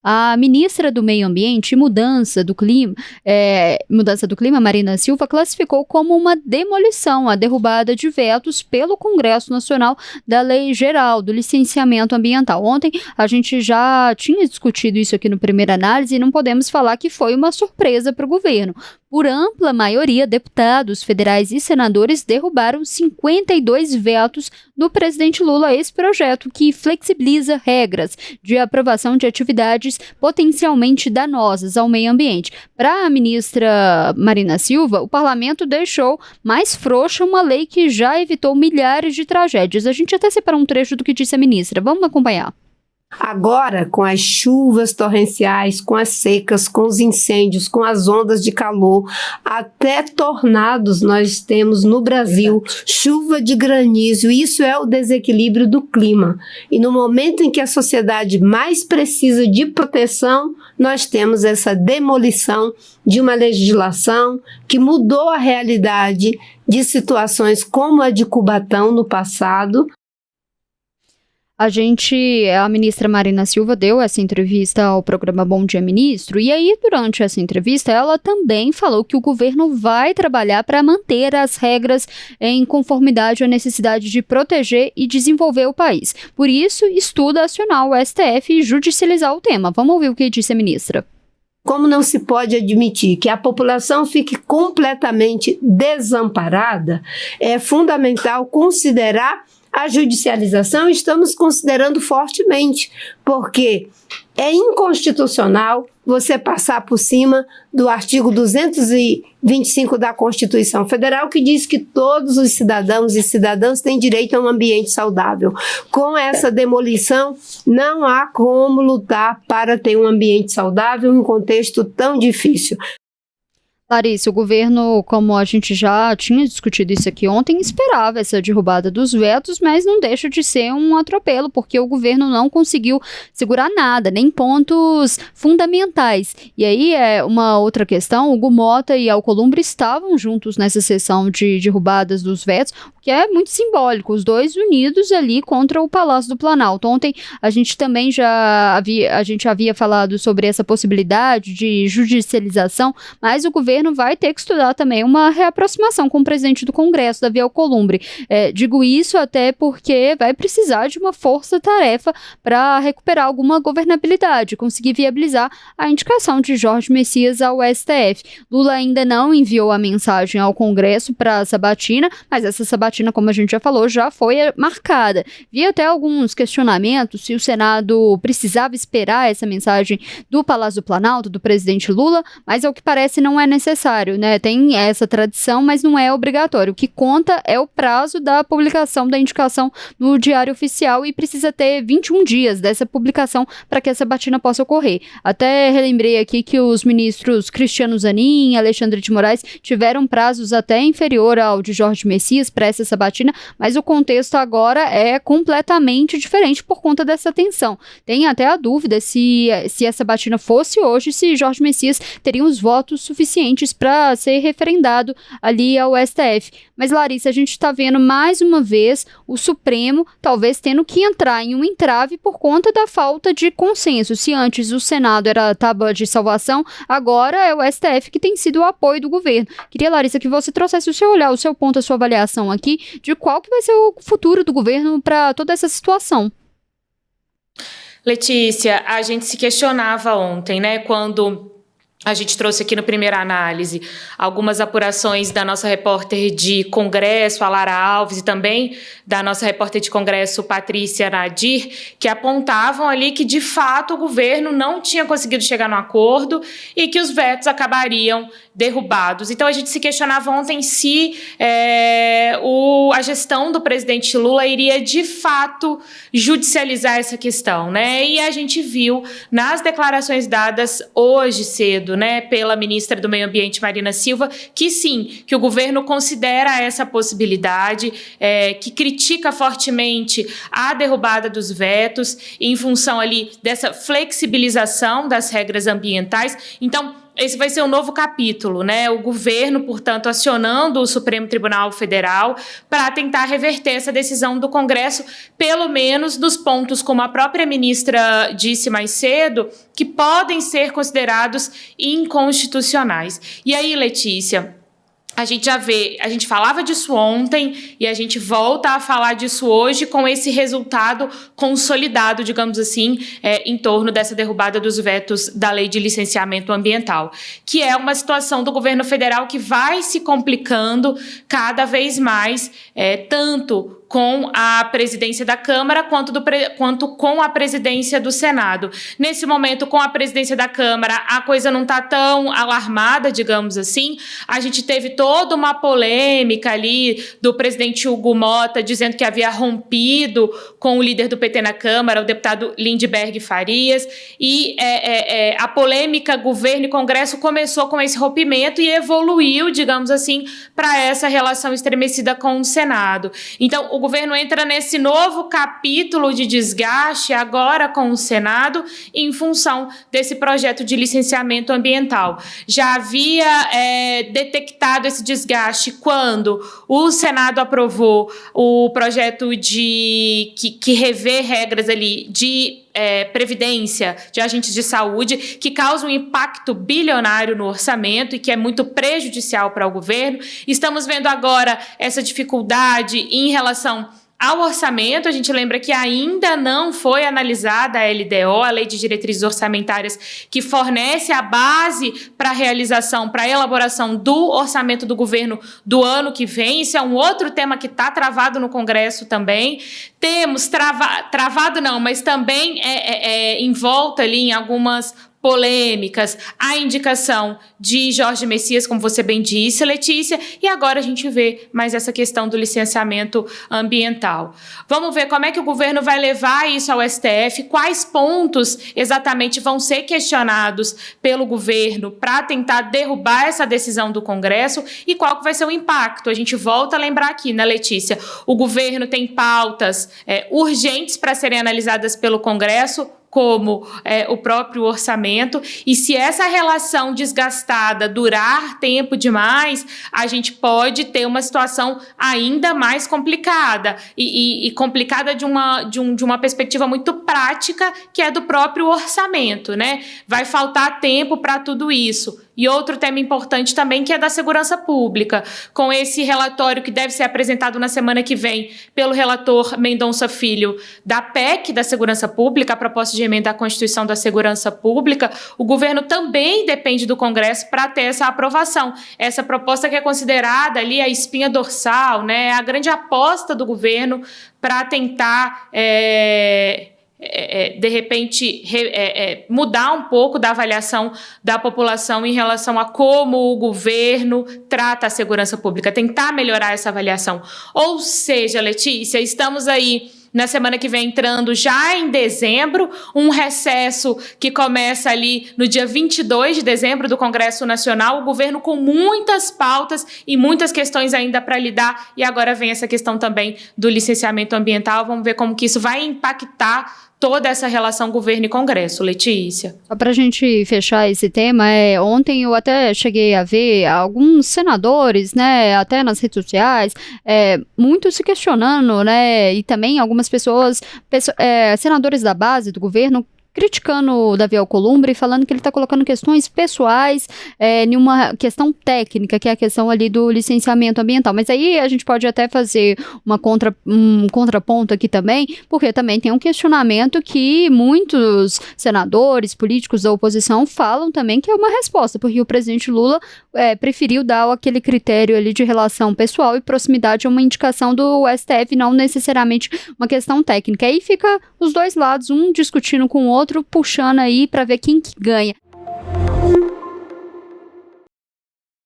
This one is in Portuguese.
A ministra do Meio Ambiente e Mudança do Clima, Marina Silva, classificou como uma demolição a derrubada de vetos pelo Congresso Nacional da Lei Geral do Licenciamento Ambiental. Ontem a gente já tinha discutido isso aqui no Primeira Análise e não podemos falar que foi uma surpresa para o governo. Por ampla maioria, deputados federais e senadores derrubaram 52 vetos do presidente Lula a esse projeto, que flexibiliza regras de aprovação de atividades potencialmente danosas ao meio ambiente. Para a ministra Marina Silva, o parlamento deixou mais frouxa uma lei que já evitou milhares de tragédias. A gente até separou um trecho do que disse a ministra. Vamos acompanhar. Agora, com as chuvas torrenciais, com as secas, com os incêndios, com as ondas de calor, até tornados nós temos no Brasil, chuva de granizo, isso é o desequilíbrio do clima. E no momento em que a sociedade mais precisa de proteção, nós temos essa demolição de uma legislação que mudou a realidade de situações como a de Cubatão no passado. A ministra Marina Silva deu essa entrevista ao programa Bom Dia Ministro, e aí durante essa entrevista ela também falou que o governo vai trabalhar para manter as regras em conformidade à necessidade de proteger e desenvolver o país. Por isso, estuda acionar o STF e judicializar o tema. Vamos ouvir o que disse a ministra. Como não se pode admitir que a população fique completamente desamparada, é fundamental considerar a judicialização. Estamos considerando fortemente, porque é inconstitucional você passar por cima do artigo 225 da Constituição Federal, que diz que todos os cidadãos e cidadãs têm direito a um ambiente saudável. Com essa demolição, não há como lutar para ter um ambiente saudável em um contexto tão difícil. Larissa, o governo, como a gente já tinha discutido isso aqui ontem, esperava essa derrubada dos vetos, mas não deixa de ser um atropelo, porque o governo não conseguiu segurar nada, nem pontos fundamentais. E aí é uma outra questão: o Hugo Mota e Alcolumbre estavam juntos nessa sessão de derrubadas dos vetos, o que é muito simbólico, os dois unidos ali contra o Palácio do Planalto. Ontem a gente também havia falado sobre essa possibilidade de judicialização, mas o governo vai ter que estudar também uma reaproximação com o presidente do Congresso, Davi Alcolumbre. Digo isso até porque vai precisar de uma força-tarefa para recuperar alguma governabilidade, conseguir viabilizar a indicação de Jorge Messias ao STF. Lula ainda não enviou a mensagem ao Congresso para a sabatina, mas essa sabatina, como a gente já falou, já foi marcada. Vi até alguns questionamentos se o Senado precisava esperar essa mensagem do Palácio do Planalto, do presidente Lula, mas ao que parece não é necessário, né? Tem essa tradição, mas não é obrigatório. O que conta é o prazo da publicação da indicação no Diário Oficial, e precisa ter 21 dias dessa publicação para que essa sabatina possa ocorrer. Até relembrei aqui que os ministros Cristiano Zanin e Alexandre de Moraes tiveram prazos até inferior ao de Jorge Messias para essa sabatina, mas o contexto agora é completamente diferente por conta dessa tensão. Tem até a dúvida se essa sabatina fosse hoje, se Jorge Messias teria os votos suficientes para ser referendado ali ao STF. Mas, Larissa, a gente está vendo mais uma vez o Supremo talvez tendo que entrar em um entrave por conta da falta de consenso. Se antes o Senado era a tábua de salvação, agora é o STF que tem sido o apoio do governo. Queria, Larissa, que você trouxesse o seu olhar, o seu ponto, a sua avaliação aqui de qual que vai ser o futuro do governo para toda essa situação. Letícia, a gente se questionava ontem, né, quando a gente trouxe aqui no Primeira Análise algumas apurações da nossa repórter de Congresso, a Lara Alves, e também da nossa repórter de Congresso, Patrícia Nadir, que apontavam ali que, de fato, o governo não tinha conseguido chegar no acordo e que os vetos acabariam derrubados. Então, a gente se questionava ontem se a gestão do presidente Lula iria, de fato, judicializar essa questão, né? E a gente viu nas declarações dadas hoje cedo, né, pela ministra do Meio Ambiente, Marina Silva, que sim, que o governo considera essa possibilidade, que critica fortemente a derrubada dos vetos em função ali dessa flexibilização das regras ambientais. Então, esse vai ser um novo capítulo, né? O governo, portanto, acionando o Supremo Tribunal Federal para tentar reverter essa decisão do Congresso, pelo menos nos pontos, como a própria ministra disse mais cedo, que podem ser considerados inconstitucionais. E aí, Letícia, a gente falava disso ontem e a gente volta a falar disso hoje com esse resultado consolidado, digamos assim, em torno dessa derrubada dos vetos da Lei de Licenciamento Ambiental, que é uma situação do governo federal que vai se complicando cada vez mais, tanto com a presidência da Câmara quanto com a presidência do Senado. Nesse momento, com a presidência da Câmara, a coisa não está tão alarmada, digamos assim. A gente teve toda uma polêmica ali do presidente Hugo Mota dizendo que havia rompido com o líder do PT na Câmara, o deputado Lindbergh Farias, e a polêmica governo e Congresso começou com esse rompimento e evoluiu, digamos assim, para essa relação estremecida com o Senado. Então, o governo entra nesse novo capítulo de desgaste agora com o Senado em função desse projeto de licenciamento ambiental. Já havia detectado esse desgaste quando o Senado aprovou o projeto que revê regras ali de previdência de agentes de saúde, que causa um impacto bilionário no orçamento e que é muito prejudicial para o governo. Estamos vendo agora essa dificuldade em relação ao orçamento. A gente lembra que ainda não foi analisada a LDO, a Lei de Diretrizes Orçamentárias, que fornece a base para a realização, para a elaboração do orçamento do governo do ano que vem. Isso é um outro tema que está travado no Congresso também. Temos travado não, mas também envolta ali em algumas polêmicas, a indicação de Jorge Messias, como você bem disse, Letícia, e agora a gente vê mais essa questão do licenciamento ambiental. Vamos ver como é que o governo vai levar isso ao STF, quais pontos exatamente vão ser questionados pelo governo para tentar derrubar essa decisão do Congresso e qual que vai ser o impacto. A gente volta a lembrar aqui, né, Letícia? O governo tem pautas urgentes para serem analisadas pelo Congresso, como o próprio orçamento, e se essa relação desgastada durar tempo demais, a gente pode ter uma situação ainda mais complicada, e complicada de uma perspectiva muito prática, que é do próprio orçamento, né? Vai faltar tempo para tudo isso. E outro tema importante também, que é da segurança pública, com esse relatório que deve ser apresentado na semana que vem pelo relator Mendonça Filho da PEC da segurança pública, a proposta de emenda à Constituição da Segurança Pública, o governo também depende do Congresso para ter essa aprovação. Essa proposta que é considerada ali a espinha dorsal, né, a grande aposta do governo para tentar de repente, mudar um pouco da avaliação da população em relação a como o governo trata a segurança pública, tentar melhorar essa avaliação. Ou seja, Letícia, estamos aí na semana que vem entrando já em dezembro, um recesso que começa ali no dia 22 de dezembro do Congresso Nacional, o governo com muitas pautas e muitas questões ainda para lidar, e agora vem essa questão também do licenciamento ambiental. Vamos ver como que isso vai impactar toda essa relação governo e Congresso, Letícia. Só para a gente fechar esse tema, ontem eu até cheguei a ver alguns senadores, né, até nas redes sociais, muito se questionando, né, e também algumas pessoas, senadores da base do governo, criticando o Davi Alcolumbre, falando que ele está colocando questões pessoais em uma questão técnica, que é a questão ali do licenciamento ambiental. Mas aí a gente pode até fazer um contraponto aqui também, porque também tem um questionamento que muitos senadores, políticos da oposição falam também que é uma resposta, porque o presidente Lula preferiu dar aquele critério ali de relação pessoal e proximidade a uma indicação do STF, não necessariamente uma questão técnica. Aí fica os dois lados, um discutindo com o outro, puxando aí para ver quem que ganha.